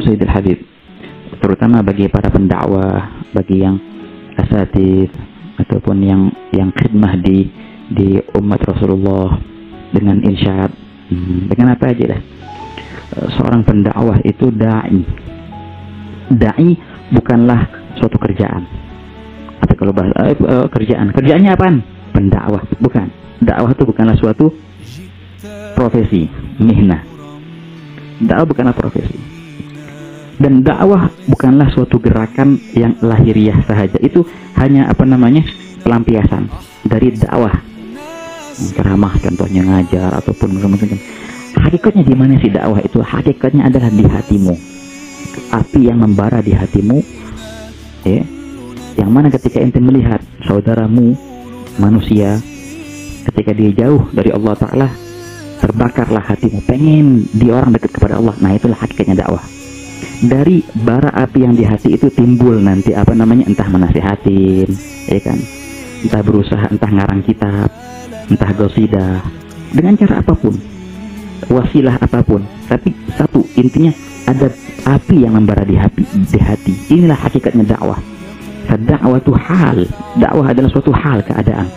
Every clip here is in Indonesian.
Sayyidil Habib, terutama bagi para pendakwah, bagi yang asatid ataupun yang khidmah di umat Rasulullah dengan irsyad, dengan apa aja dah. Seorang pendakwah itu dai. Dai bukanlah suatu kerjaan. Tapi kalau bahasa kerjaannya apaan? Pendakwah, bukan. Dakwah itu bukanlah suatu profesi, mihnah. Dakwah bukanlah profesi. Dan dakwah bukanlah suatu gerakan yang lahiriah saja. Itu hanya pelampiasan dari dakwah. Ceramah contohnya, ngajar ataupun macam-macam. Hakikatnya di mana sih dakwah itu? Hakikatnya adalah di hatimu. Api yang membara di hatimu, ya. Yang mana ketika ente melihat saudaramu manusia, ketika dia jauh dari Allah Ta'ala, terbakarlah hatimu, pengen dia orang dekat kepada Allah. Nah, itulah hakikatnya dakwah. Dari bara api yang di hati itu timbul nanti entah menasihatin, ya kan, entah berusaha, entah ngarang kitab, entah gosidah, dengan cara apapun, wasilah apapun. Tapi satu, intinya ada api yang membara di hati. Inilah hakikatnya dakwah. Dakwah itu hal. Dakwah adalah suatu hal, keadaan.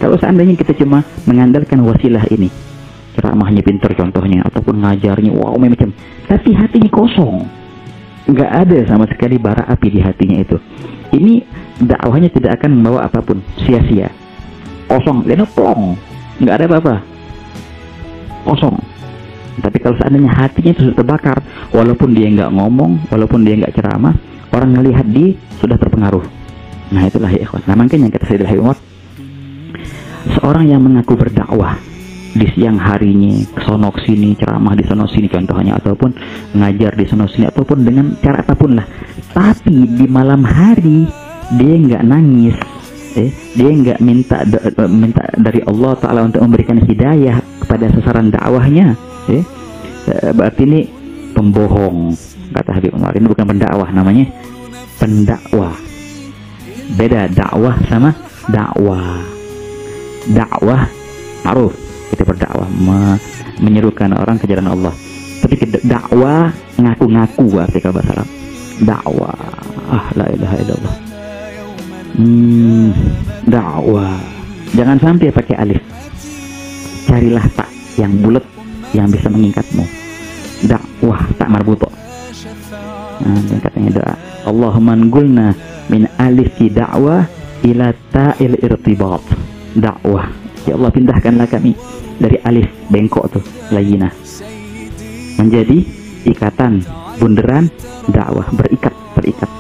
Kalau seandainya kita cuma mengandalkan wasilah ini, ceramahnya pintar contohnya, ataupun ngajarnya wow macam, tapi hatinya kosong, nggak ada sama sekali bara api di hatinya itu, ini dakwahnya tidak akan membawa apapun, sia-sia, kosong, dan plong, nggak ada apa-apa, kosong. Tapi kalau seandainya hatinya itu sudah terbakar, walaupun dia nggak ngomong, walaupun dia nggak ceramah, orang melihat dia sudah terpengaruh. Nah, itulah ya ikhwan. Nah, makanya kata Sayyidil Habib, seorang yang mengaku berdakwah di siang harinya kesono sini, ceramah di sono sini contohnya, ataupun ngajar di sono sini, ataupun dengan cara apapun lah, tapi di malam hari dia nggak nangis, dia nggak minta dari Allah Ta'ala untuk memberikan hidayah kepada sasaran dakwahnya, berarti ini pembohong, kata Habib Umar. Ini bukan pendakwah, namanya pendakwah. Beda dakwah sama dakwah. Dakwah ma'ruf, kita berdakwah, menyerukan orang ke jalan Allah. Tapi dakwah ngaku-ngaku, arti kalau bahasa Arab. Dakwah, la ilaha illallah. Dakwah, jangan sampai pakai alif. Carilah tak yang bulat yang bisa mengingkatmu. Dakwah tak marbuto. Nah, katanya doa, Allahumma anqulna min alifi dakwah ila ta'il irtibat. Dakwah, ya Allah, pindahkanlah kami dari alif bengkok tuh, layinah, menjadi ikatan, bunderan dakwah, terikat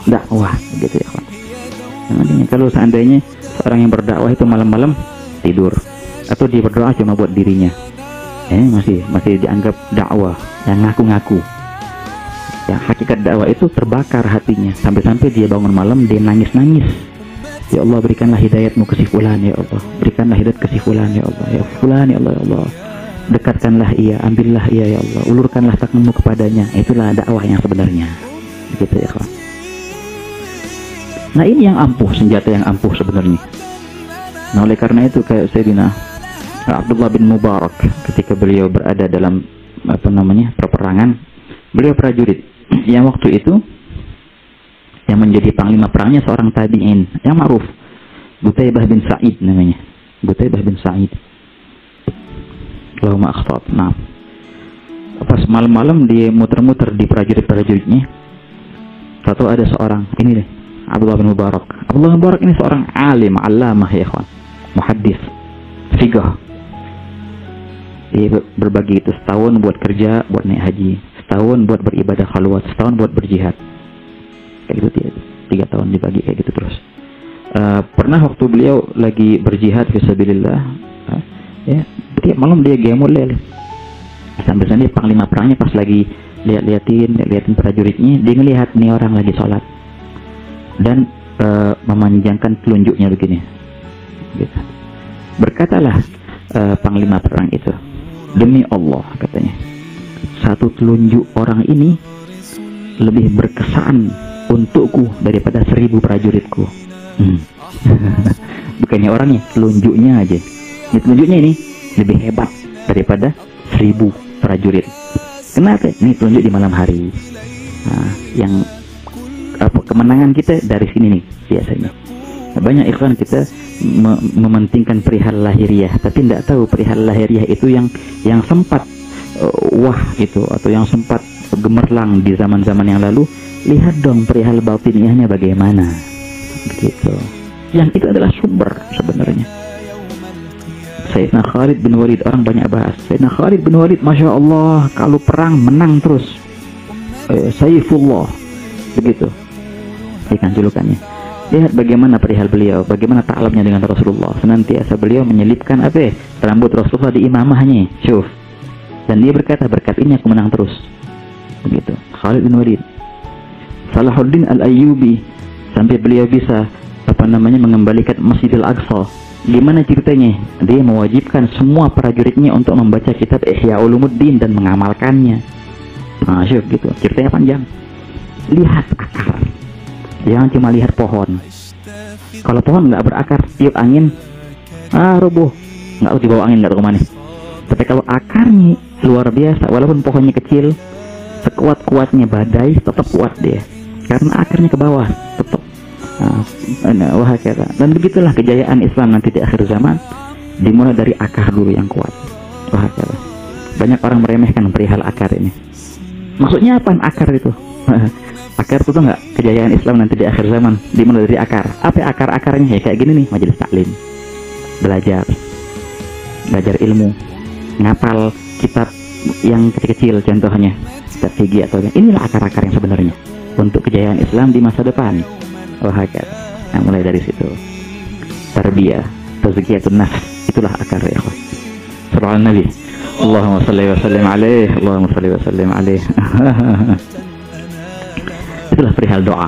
dakwah, gitu ya kawan. Namanya kalau seandainya seorang yang berdakwah itu malam-malam tidur, atau dia berdoa cuma buat dirinya, masih dianggap dakwah yang ngaku-ngaku. Ya, hakikat dakwah itu terbakar hatinya, sampai-sampai dia bangun malam dia nangis-nangis. Ya Allah, berikanlah hidayatmu ke si fulan, ya Allah, berikanlah hidayat ke si fulan, ya Allah, ya fulan, ya Allah, ya Allah, dekatkanlah ia, ambillah ia, ya Allah, ulurkanlah tanganmu kepadanya. Itulah dakwah yang sebenarnya, begitu ya kawan. Nah, ini yang ampuh, senjata yang ampuh sebenarnya. Nah, oleh karena itu kayak Sayyidina Abdullah bin Mubarak, ketika beliau berada dalam peperangan, beliau prajurit yang waktu itu yang menjadi panglima perangnya seorang tabi'in yang ma'ruf, Qutaibah bin Sa'id namanya. Qutaibah bin Sa'id. Allahumma akhtat. Nah, pas malam-malam dia muter-muter di prajurit-prajuritnya, tahu ada seorang ini deh, Abdullah bin Mubarak. Abdullah bin Mubarak ini seorang alim, allamah ya ikhwan, muhaddis, fiqh. Dia berbagi itu, setahun buat kerja, buat naik haji, setahun buat beribadah khalwat, setahun buat berjihad. Kayak gitu, 3 tahun dibagi kayak gitu terus. Pernah waktu beliau lagi berjihad fisabilillah, ya, tiap malam dia qiyamul lail. Sampai-sampai panglima perangnya pas lagi liatin prajuritnya, dia ngelihat nih orang lagi sholat dan memanjangkan telunjuknya begini. Gitu. Berkatalah panglima perang itu, demi Allah, katanya, satu telunjuk orang ini lebih berkesan untukku daripada 1000 prajuritku. Bukannya orangnya, telunjuknya aja. Ini telunjuknya ini lebih hebat daripada 1000 prajurit. Kenapa? Ini tunjuk di malam hari. Nah, yang kemenangan kita dari sini nih biasanya. Banyak ikhwan kita mementingkan perihal lahiriah, tapi tidak tahu perihal lahiriah itu yang sempat wah itu, atau yang sempat gemerlang di zaman-zaman yang lalu. Lihat dong perihal batiniahnya bagaimana, begitu. Yang itu adalah sumber sebenarnya. Sayyidina Khalid bin Walid, orang banyak bahas. Sayyidina Khalid bin Walid, Masya Allah, kalau perang menang terus. Saifullah, begitu ikan julukannya. Lihat bagaimana perihal beliau, bagaimana ta'alumnya dengan Rasulullah. Senantiasa beliau menyelipkan rambut Rasulullah di imamahnya. Syuf. Dan dia berkata, berkat ini aku menang terus. Begitu. Khalid bin Walid. Salahuddin Al-Ayyubi, sampai beliau bisa mengembalikan Masjidil Aqsa. Gimana ceritanya? Dia mewajibkan semua prajuritnya untuk membaca kitab Ihya Ulumuddin dan mengamalkannya. Nah, syuf, gitu. Ceritanya panjang. Lihat akar. Jangan cuma lihat pohon. Kalau pohon nggak berakar, tiup angin, rubuh. Nggak tahu dibawa angin, nggak tahu kemana. Tapi kalau akarnya luar biasa, walaupun pohonnya kecil, sekuat-kuatnya badai tetap kuat dia. Karena akarnya ke bawah, tetap. Wah, dan begitulah kejayaan Islam nanti di akhir zaman, dimulai dari akar dulu yang kuat. Wah, banyak orang meremehkan perihal akar ini. Maksudnya apa akar itu? Akar itu nggak kejayaan Islam nanti di akhir zaman dimulai dari akar. Apa akar-akarnya? Ya kayak gini nih, majelis taklim, belajar ilmu, ngapal kitab yang kecil-kecil, contohnya kitab fikih atau inilah akar-akar yang sebenarnya untuk kejayaan Islam di masa depan. Nah, mulai dari situ tarbiyah, tazkiyatun nafs, itulah akar ya. Sallallahu Nabi, Allahumma salli wa sallim alaih, Allahumma salli wa sallim alaih. Itulah perihal doa.